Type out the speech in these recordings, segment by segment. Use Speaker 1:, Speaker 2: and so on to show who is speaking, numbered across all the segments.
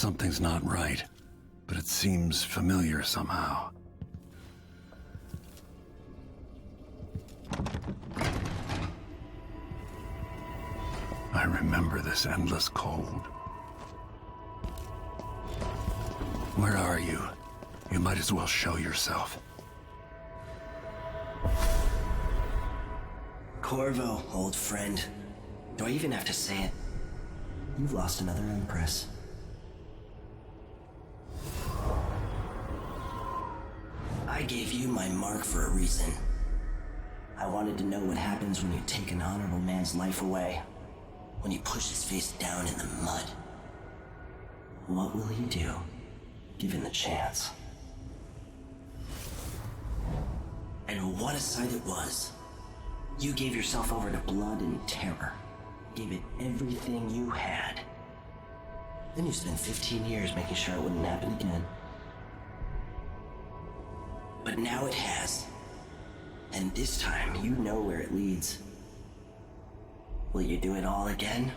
Speaker 1: Something's not right, but it seems familiar somehow. I remember this endless cold. Where are you? You might as well show yourself.
Speaker 2: Corvo, old friend. Do I even have to say it? You've lost another Empress. I gave you my mark for a reason. I wanted to know what happens when you take an honorable man's life away. When you push his face down in the mud. What will he do, given the chance? And what a sight it was. You gave yourself over to blood and terror. Gave it everything you had. Then you spent 15 years making sure it wouldn't happen again. But now it has. And this time, you know where it leads. Will you do it all again?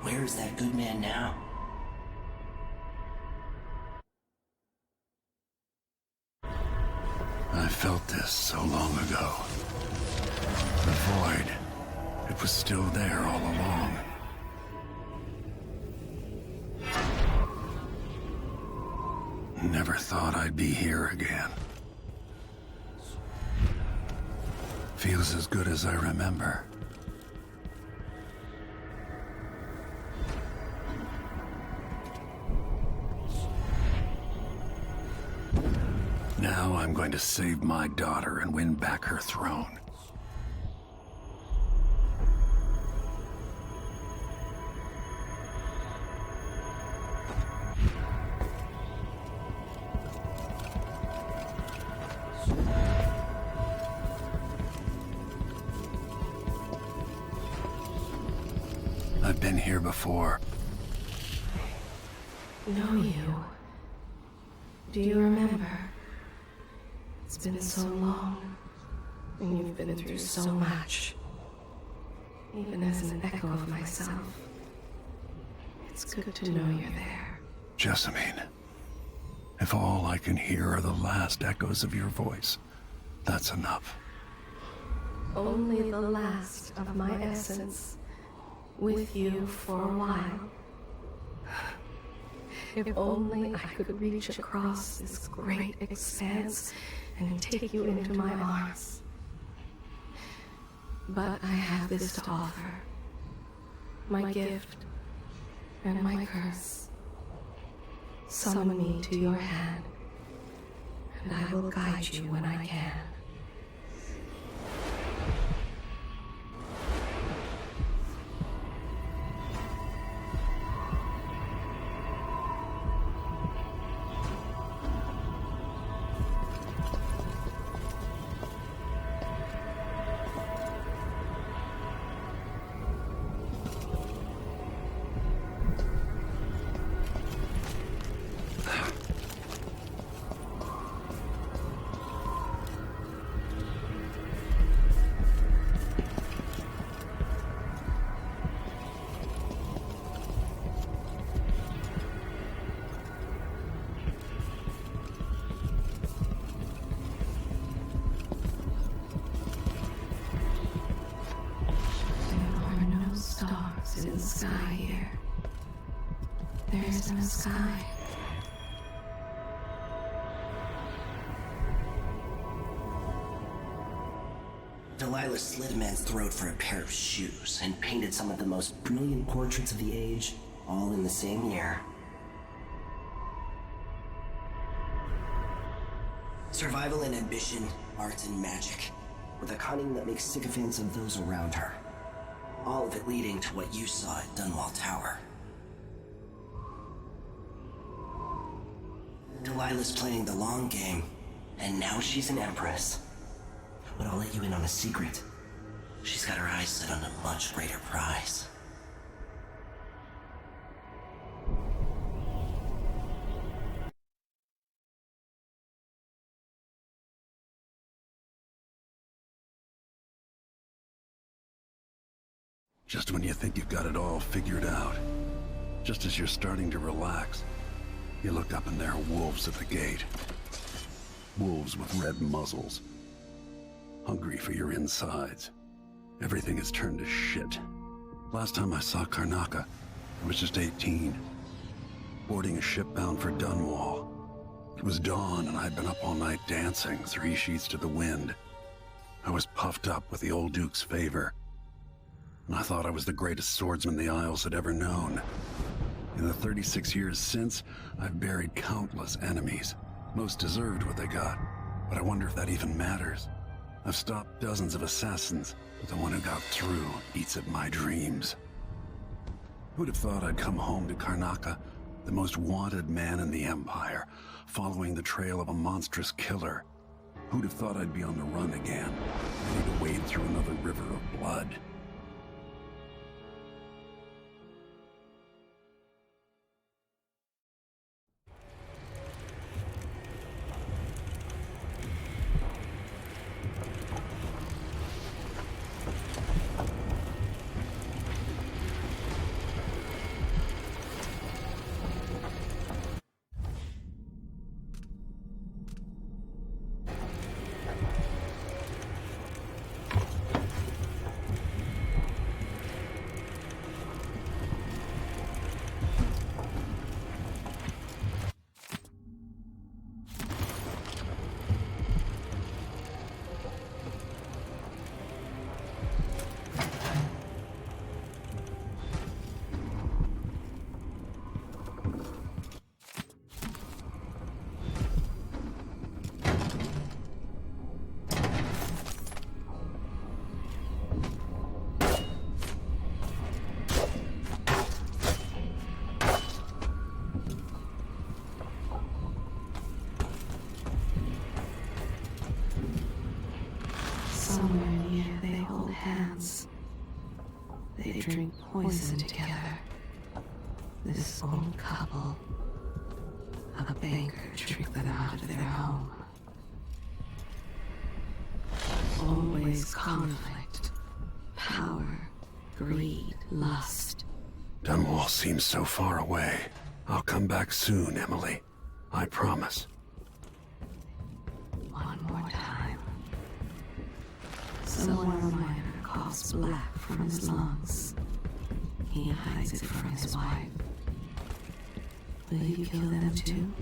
Speaker 2: Where is that good man now?
Speaker 1: I felt this so long ago. The void. It was still there all along. Never thought I'd be here again. Feels as good as I remember. Now I'm going to save my daughter and win back her throne. I've been here before.
Speaker 3: Know you. Do you remember? It's been so long, and you've been through so much. Even as an echo of myself, it's good to know you're there.
Speaker 1: Jessamine, if all I can hear are the last echoes of your voice, that's enough.
Speaker 3: Only the last of my essence, with you for a while. If only I could reach across this great expanse and take you into my arms. But I have this to offer. My gift and my curse. Summon me to your hand, and I will guide you when I can. In the sky here. There isn't a sky.
Speaker 2: Delilah slit a man's throat for a pair of shoes and painted some of the most brilliant portraits of the age, all in the same year. Survival and ambition, art and magic, with a cunning that makes sycophants of those around her. All of it leading to what you saw at Dunwall Tower. Delilah's playing the long game, and now she's an empress. But I'll let you in on a secret. She's got her eyes set on a much greater prize.
Speaker 1: Just when you think you've got it all figured out, Just as you're starting to relax, you look up and there are wolves at the gate. Wolves with red muzzles. Hungry for your insides. Everything has turned to shit. Last time I saw Karnaca, I was just 18. Boarding a ship bound for Dunwall. It was dawn and I'd been up all night dancing, 3 sheets to the wind. I was puffed up with the old Duke's favor. And I thought I was the greatest swordsman the Isles had ever known. In the 36 years since, I've buried countless enemies. Most deserved what they got, but I wonder if that even matters. I've stopped dozens of assassins, but the one who got through eats at my dreams. Who'd have thought I'd come home to Karnaca, the most wanted man in the Empire, following the trail of a monstrous killer? Who'd have thought I'd be on the run again, ready to wade through another river of blood?
Speaker 3: Somewhere near they hold hands. They drink poison together. This old couple. A banker tricked them out of their home. Always conflict. Power. Greed. Lust.
Speaker 1: Dunwall seems so far away. I'll come back soon, Emily. I promise.
Speaker 3: One more time. Somewhere a miner coughs black from his lungs. He hides it from his wife. Will you kill them too?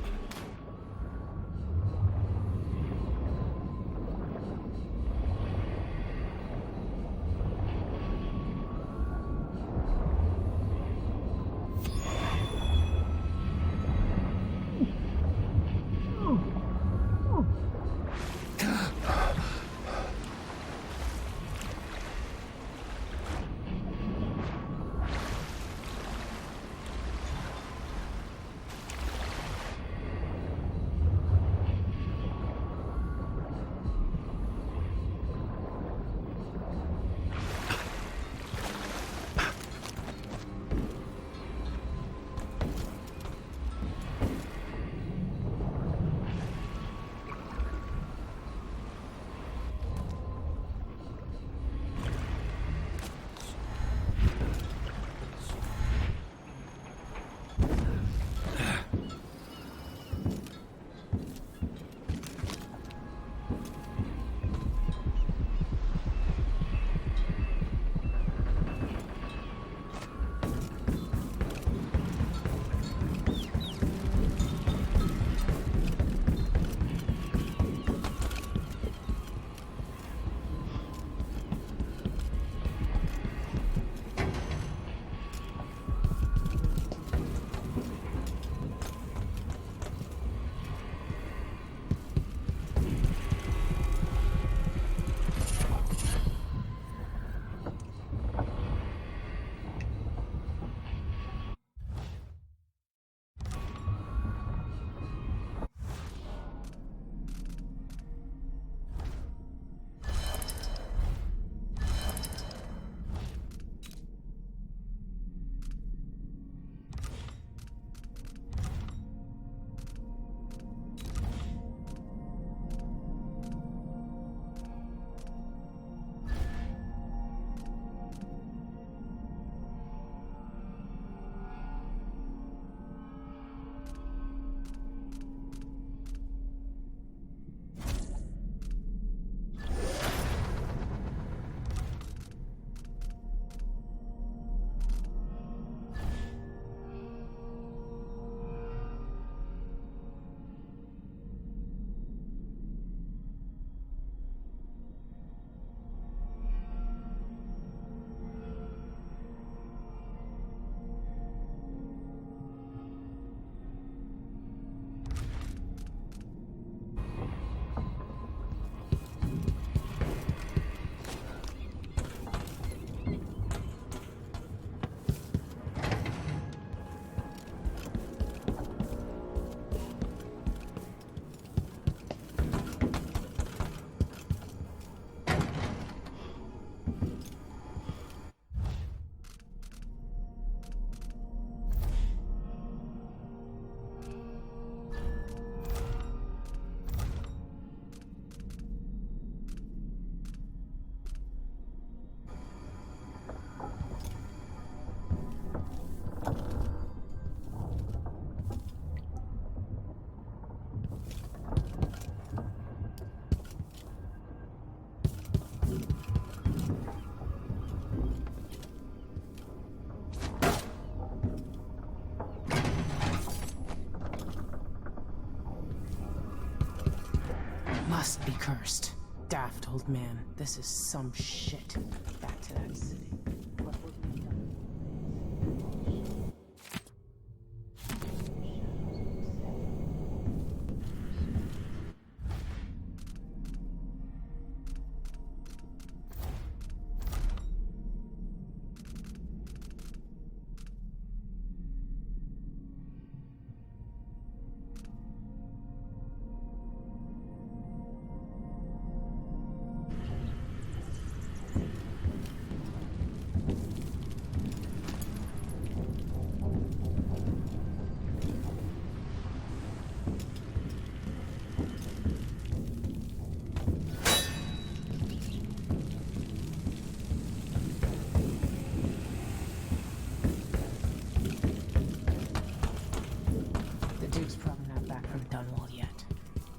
Speaker 4: Cursed. Daft old man. This is some shit. Back to that city. What will be done?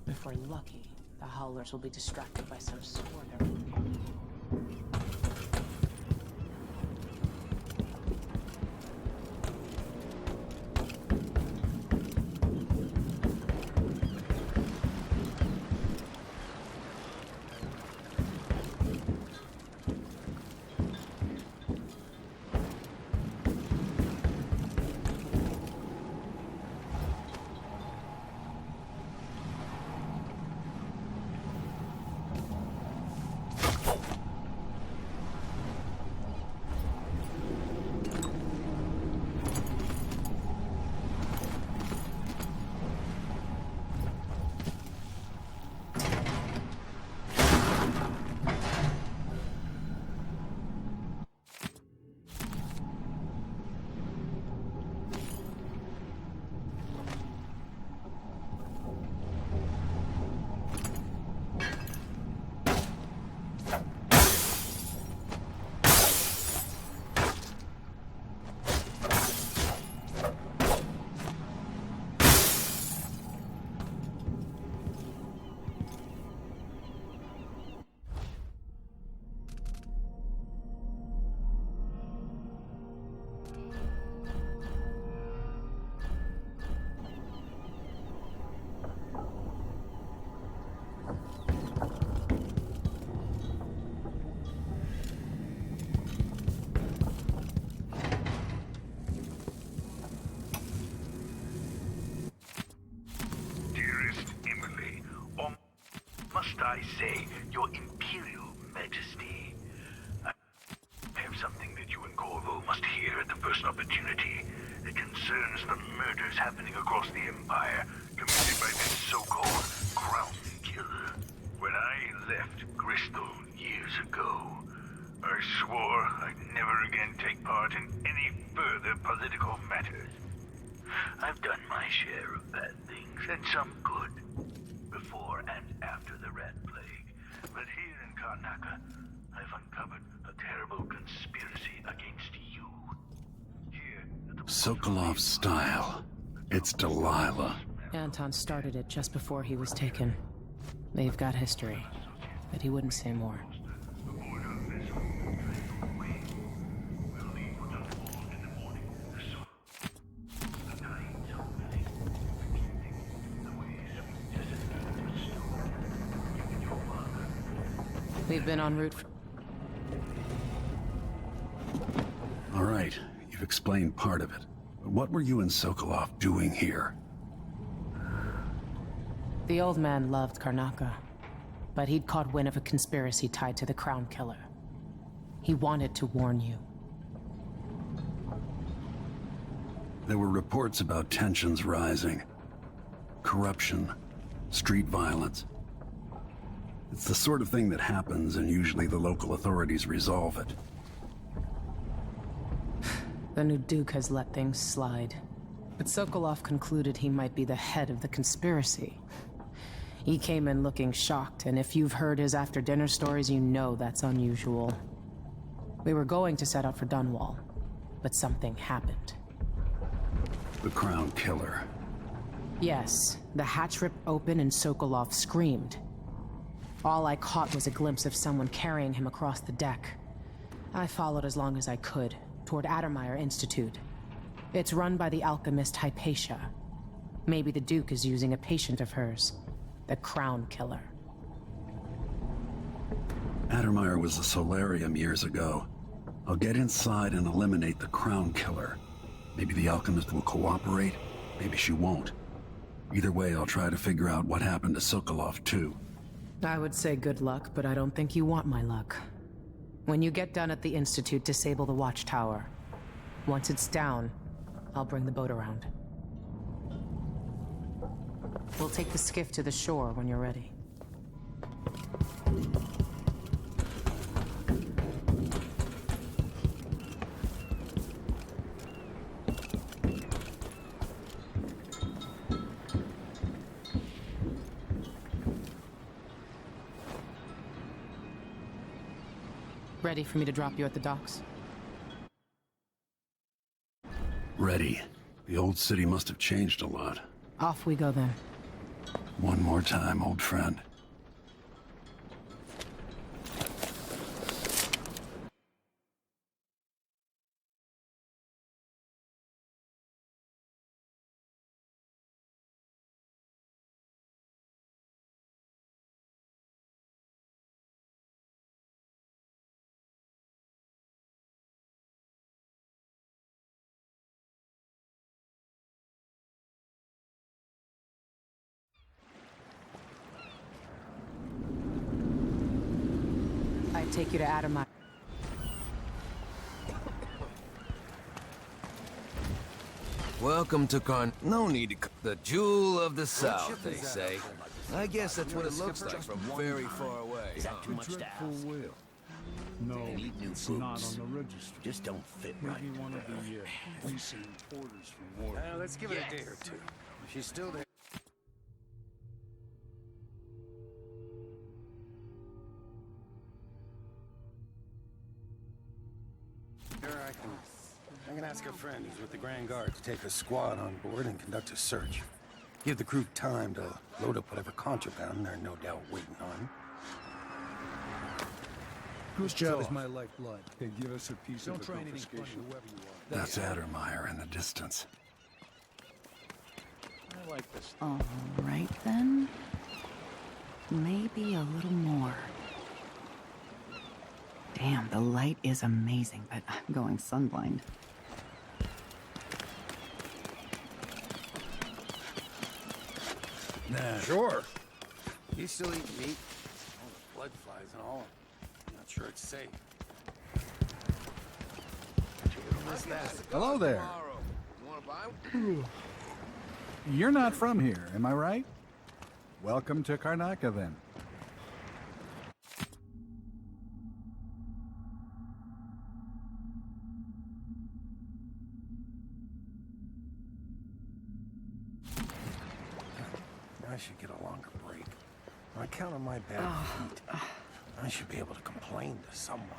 Speaker 4: If we're lucky, the Howlers will be distracted by some squirter.
Speaker 5: I say, Your Imperial Majesty, I have something that you and Corvo must hear at the first opportunity. It concerns the murders happening across the Empire, committed by this so-called Crown Killer. When I left Crystal years ago, I swore I'd never again take part in any further political matters. I've done my share of bad things, and some good, before and after the Red Plague. But here in Karnaca, I've uncovered a terrible conspiracy against you. Here at the
Speaker 1: Sokolov's style. It's Delilah.
Speaker 4: Anton started it just before he was taken. They've got history, but he wouldn't say more. We've been en route for...
Speaker 1: All right, you've explained part of it. What were you and Sokolov doing here?
Speaker 4: The old man loved Karnaca, but he'd caught wind of a conspiracy tied to the Crown Killer. He wanted to warn you.
Speaker 1: There were reports about tensions rising. Corruption, street violence. It's the sort of thing that happens, and usually the local authorities resolve it.
Speaker 4: The new Duke has let things slide. But Sokolov concluded he might be the head of the conspiracy. He came in looking shocked, and if you've heard his after-dinner stories, you know that's unusual. We were going to set out for Dunwall, but something happened.
Speaker 1: The Crown Killer.
Speaker 4: Yes, the hatch ripped open and Sokolov screamed. All I caught was a glimpse of someone carrying him across the deck. I followed as long as I could, toward Addermeyer Institute. It's run by the alchemist Hypatia. Maybe the Duke is using a patient of hers, the Crown Killer.
Speaker 1: Addermeyer was a solarium years ago. I'll get inside and eliminate the Crown Killer. Maybe the alchemist will cooperate, maybe she won't. Either way, I'll try to figure out what happened to Sokolov, too.
Speaker 4: I would say good luck, but I don't think you want my luck. When you get done at the Institute, disable the watchtower. Once it's down, I'll bring the boat around. We'll take the skiff to the shore when you're ready. Ready for me to drop you at the docks?
Speaker 1: Ready. The old city must have changed a lot.
Speaker 4: Off we go then.
Speaker 1: One more time, old friend.
Speaker 4: I'd take you to Addermeyer.
Speaker 6: Welcome to No need to... The jewel of the South, they say. I guess that's what it looks like from very far away.
Speaker 2: Is that too much to ask?
Speaker 7: No,
Speaker 2: need new
Speaker 7: it's not
Speaker 2: boots.
Speaker 7: on the register.
Speaker 2: Just don't fit right.
Speaker 7: Maybe one of the recent orders from war.
Speaker 6: Let's give it a day or two. If she's still there...
Speaker 8: I can ask a friend who's with the Grand Guard to take a squad on board and conduct a search. Give the crew time to load up whatever contraband they're no doubt waiting on.
Speaker 7: Whose job is my lifeblood? They give us a piece of the confiscation.
Speaker 1: That's Addermeyer in the distance.
Speaker 7: I like this.
Speaker 9: All right, then. Maybe a little more. Damn, the light is amazing, but I'm going sunblind.
Speaker 8: Nah, sure. You still eat meat? All the blood flies and all. I'm not sure it's safe.
Speaker 10: Hello there. You're not from here, am I right? Welcome to Karnaca, then.
Speaker 8: I should get a longer break. On account of my bad feet, I should be able to complain to someone.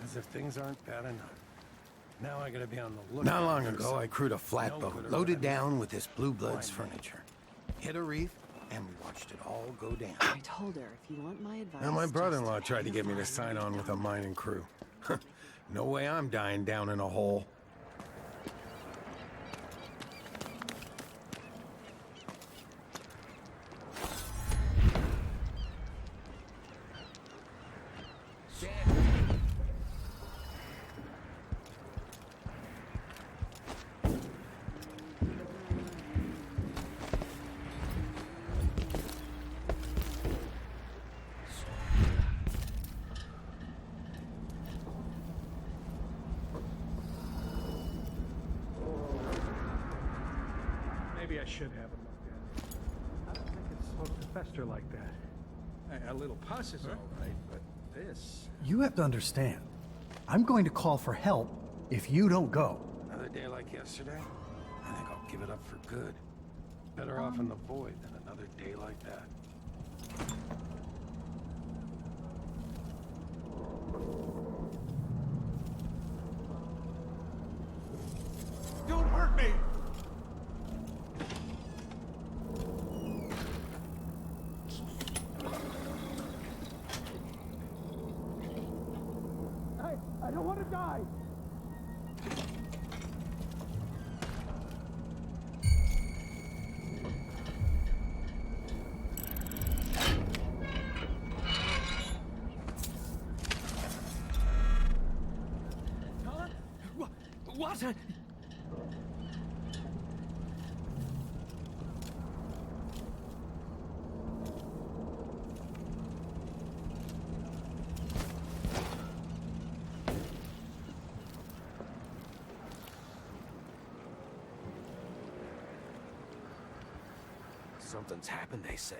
Speaker 8: As if things aren't bad enough. Now I gotta be on the lookout. Not long ago, I crewed a flatboat, loaded down with this Blue Bloods furniture. Hit a reef, and we watched it all go down.
Speaker 9: I told her, if you want my advice...
Speaker 8: Now, my brother-in-law tried to get me to sign on with a mining crew. No way I'm dying down in a hole.
Speaker 7: Maybe I should have a look at it. I don't think it's supposed to fester like that. A little pus is all right, but this...
Speaker 11: You have to understand. I'm going to call for help if you don't go.
Speaker 8: Another day like yesterday? I think I'll give it up for good. Better off in the void than another day like that.
Speaker 7: Don't hurt me! I don't want to die!
Speaker 12: What?
Speaker 6: Something's happened, they say.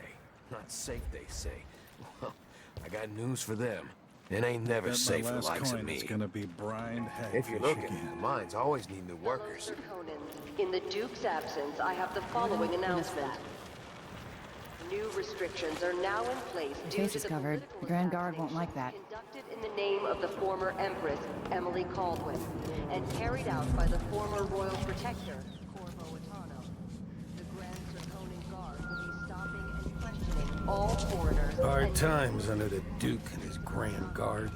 Speaker 6: Not safe, they say. Well, I got news for them. It ain't never
Speaker 10: Bet
Speaker 6: safe
Speaker 10: my
Speaker 6: for the
Speaker 10: last
Speaker 6: likes of
Speaker 10: coin
Speaker 6: me.
Speaker 10: is gonna be brined
Speaker 6: If you're
Speaker 10: hagfish
Speaker 6: looking,
Speaker 10: again.
Speaker 6: the mines always need new workers.
Speaker 13: Sir Conans, in the Duke's absence, I have the following announcement. New restrictions are now in place
Speaker 9: Your
Speaker 13: due
Speaker 9: face
Speaker 13: to
Speaker 9: is
Speaker 13: the
Speaker 9: covered. The Grand Guard won't like that.
Speaker 13: conducted in the name of the former Empress, Emily Caldwin, and carried out by the former Royal Protector, Corvo Atano. The Grand Sir Conan Guard will be stopping and questioning all foreigners.
Speaker 8: Hard times under the Duke and his Grand Guard.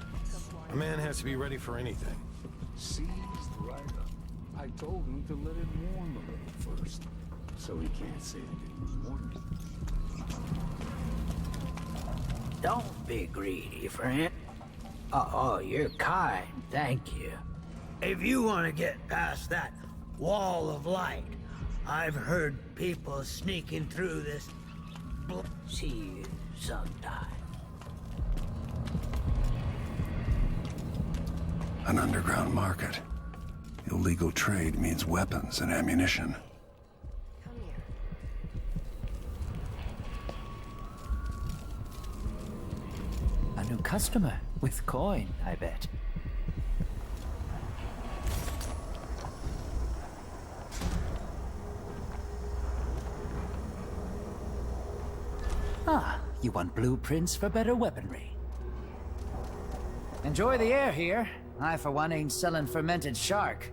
Speaker 8: A man has to be ready for anything.
Speaker 14: Seized right up. I told him to let it warm a little first, so he can't say that it was warm.
Speaker 12: Don't be greedy, friend. Oh, you're kind, thank you. If you want to get past that wall of light, I've heard people sneaking through this. See you sometime.
Speaker 1: An underground market. Illegal trade means weapons and ammunition.
Speaker 3: Come here.
Speaker 12: A new customer with coin, I bet. Ah, you want blueprints for better weaponry. Enjoy the air here. I, for one, ain't selling fermented shark.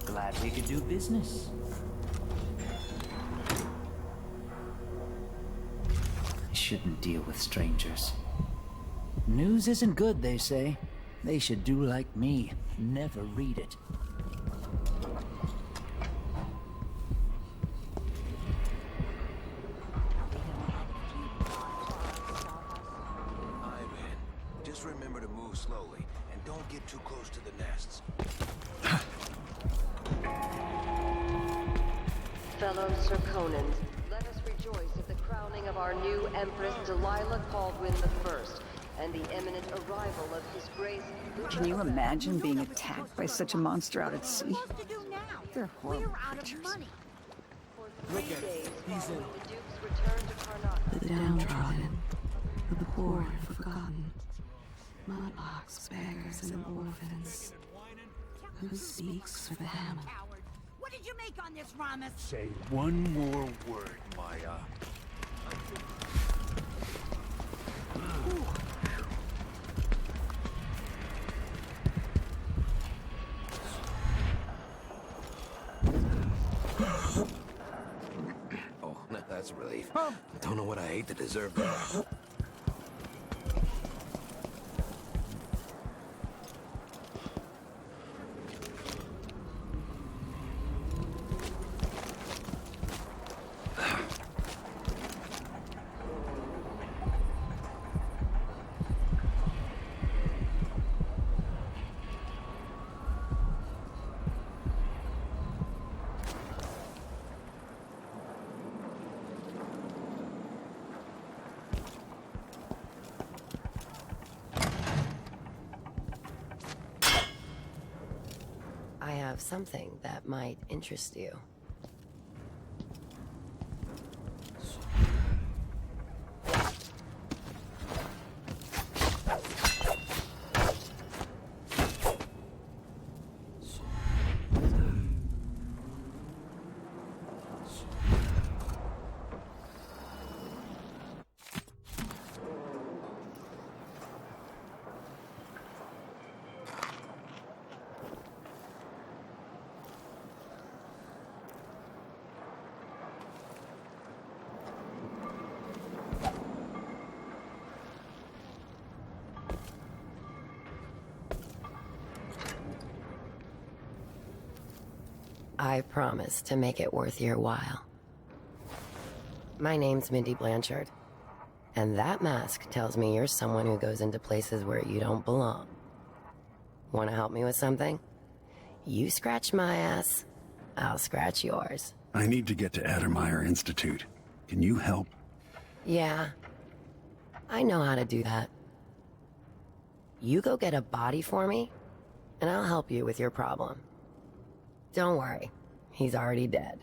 Speaker 12: Glad we could do business. I shouldn't deal with strangers. News isn't good, they say. They should do like me, never read it.
Speaker 6: I'm in. Just remember to move slowly, and don't get too close to the nests.
Speaker 13: Fellow Sir Conans, let us rejoice at the crowning of our new Empress Delilah Caldwin I, and the imminent arrival of His Grace.
Speaker 9: Can you imagine being attacked by such a monster out at sea? They're horrible creatures.
Speaker 6: Look at it. He's in.
Speaker 13: The Duke's return to Karnak.
Speaker 3: The downtrodden, the poor and forgotten, mudlarks, beggars, and orphans. Who speaks for them?
Speaker 15: What did you make on this, Ramos?
Speaker 14: Say one more word, Maya.
Speaker 6: Oh, that's a relief. Don't know what I ate to deserve that.
Speaker 3: I have something that might interest you.
Speaker 16: I promise to make it worth your while. My name's Mindy Blanchard, and that mask tells me you're someone who goes into places where you don't belong. Want to help me with something? You scratch my ass, I'll scratch yours.
Speaker 1: I need to get to Addermeyer Institute. Can you help?
Speaker 16: Yeah, I know how to do that. You go get a body for me, and I'll help you with your problem. Don't worry, he's already dead.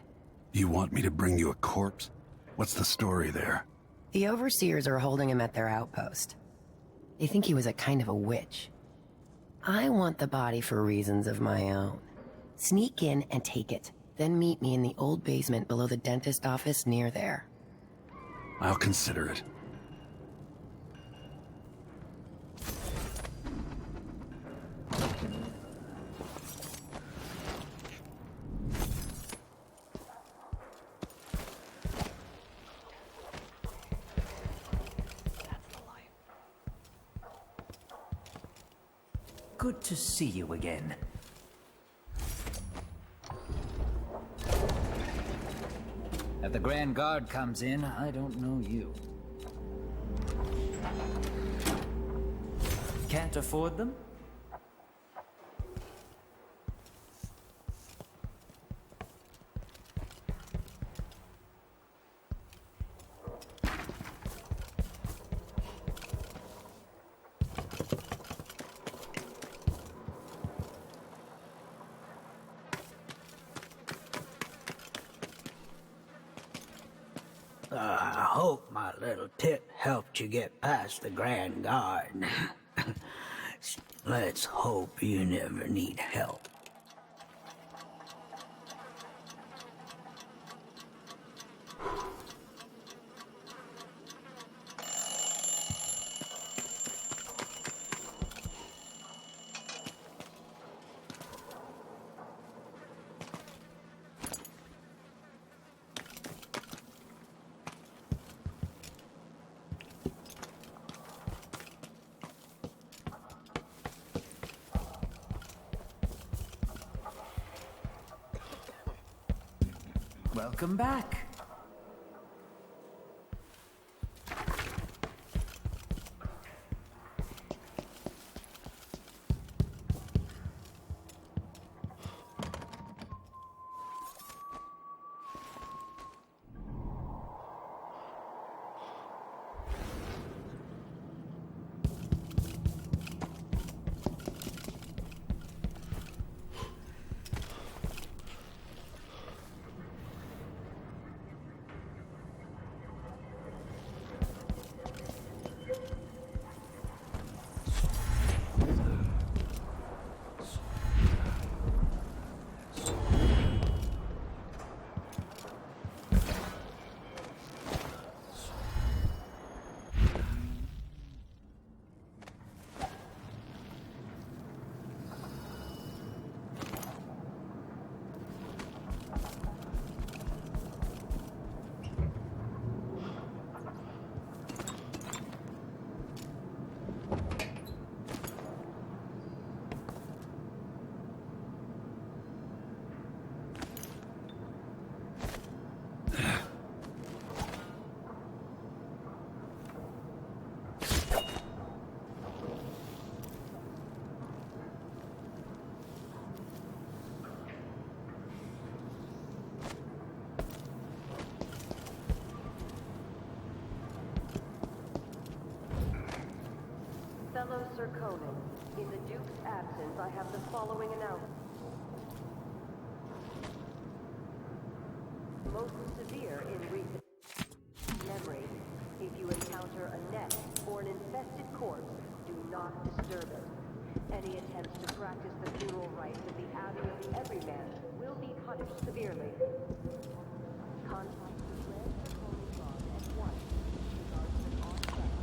Speaker 1: You want me to bring you a corpse? What's the story there?
Speaker 16: The overseers are holding him at their outpost. They think he was a kind of a witch. I want the body for reasons of my own. Sneak in and take it, then meet me in the old basement below the dentist office near there.
Speaker 1: I'll consider it.
Speaker 17: Good to see you again. If the Grand Guard comes in, I don't know you. Can't afford them?
Speaker 12: I hope my little tip helped you get past the Grand Guard. Let's hope you never need help.
Speaker 17: Welcome back.
Speaker 13: Fellow Sir Conan, in the Duke's absence, I have the following announcement. Most severe in recent memory. If you encounter a net or an infested corpse, do not disturb it. Any attempts to practice the funeral rites at the Abbey of the Everyman will be punished severely. Contact the Red Holy God at once. Regards an on-site.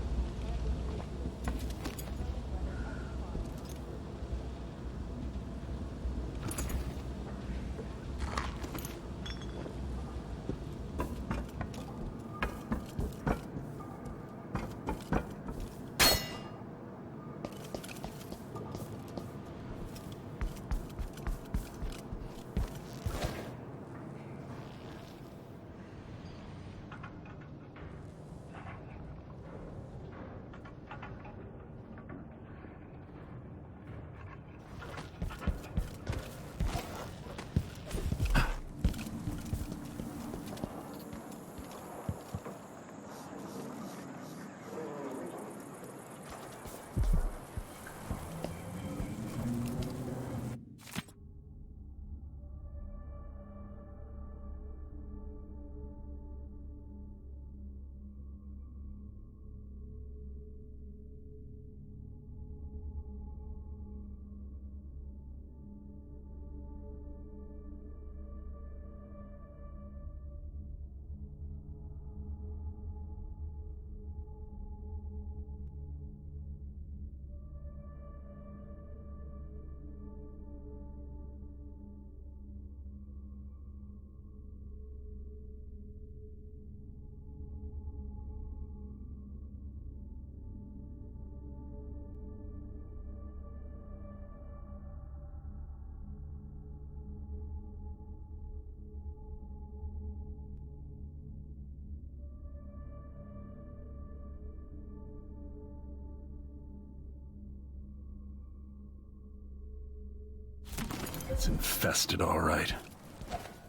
Speaker 1: It's infested, all right.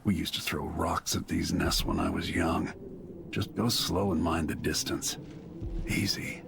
Speaker 1: We used to throw rocks at these nests when I was young. Just go slow and mind the distance. Easy.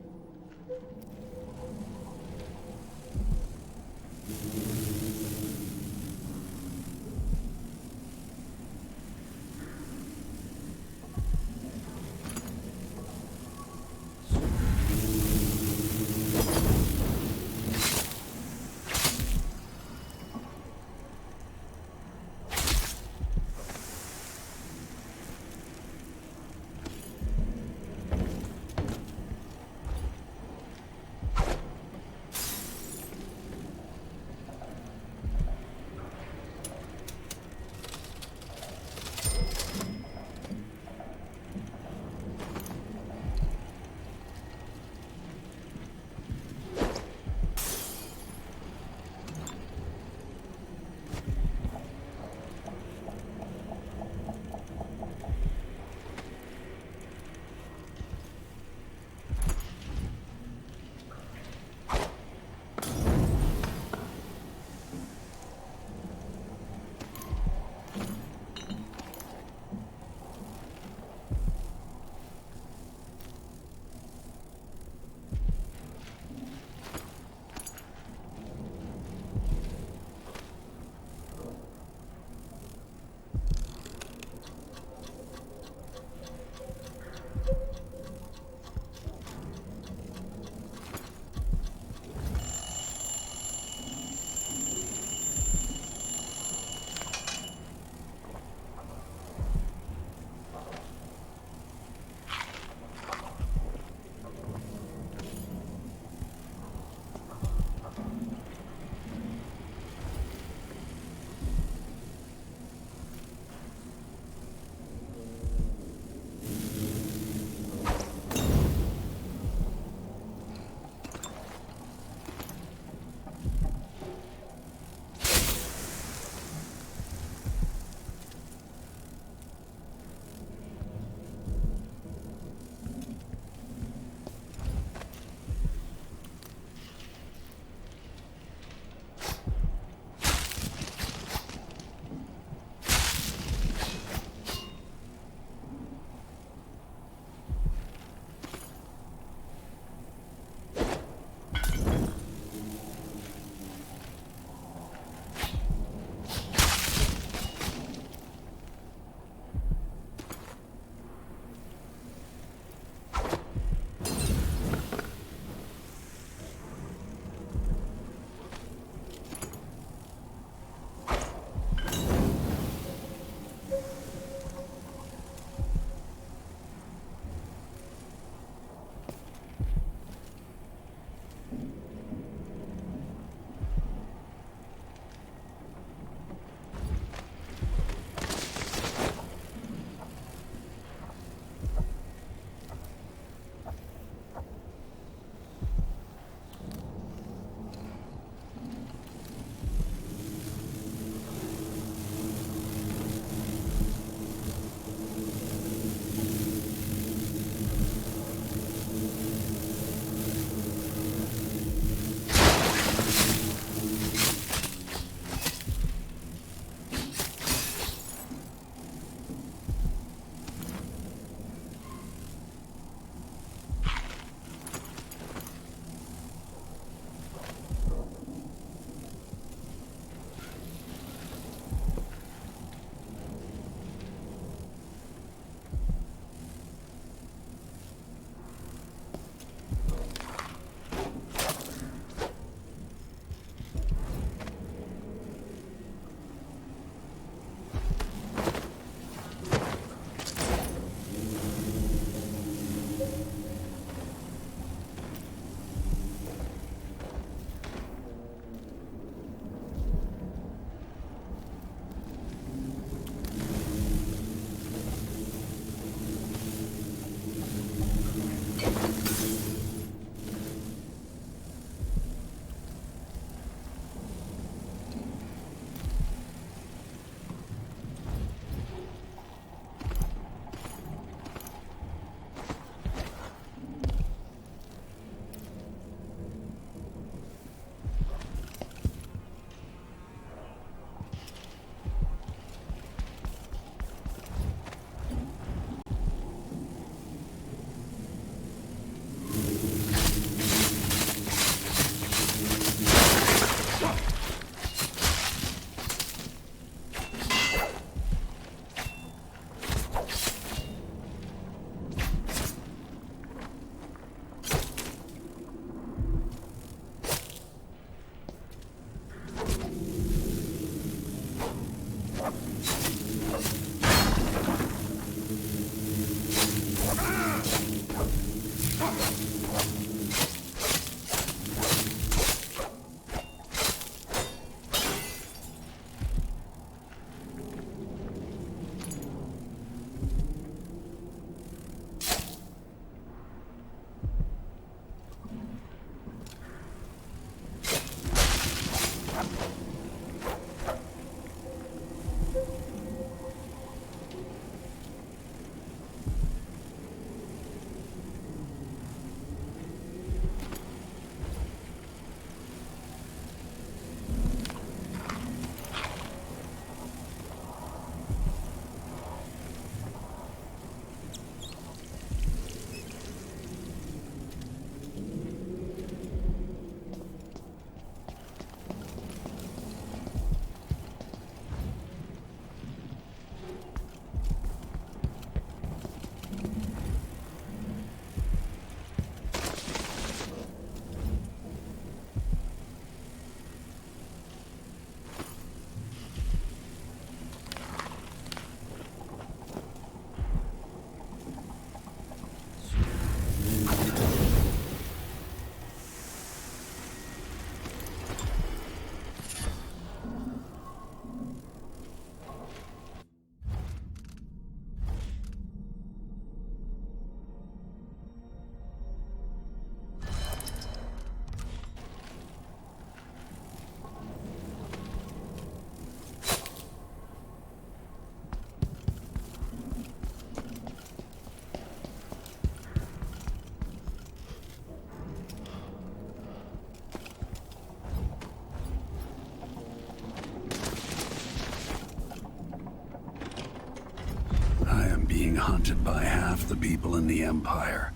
Speaker 1: hunted by half the people in the Empire.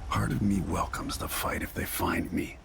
Speaker 1: Part of me welcomes the fight if they find me.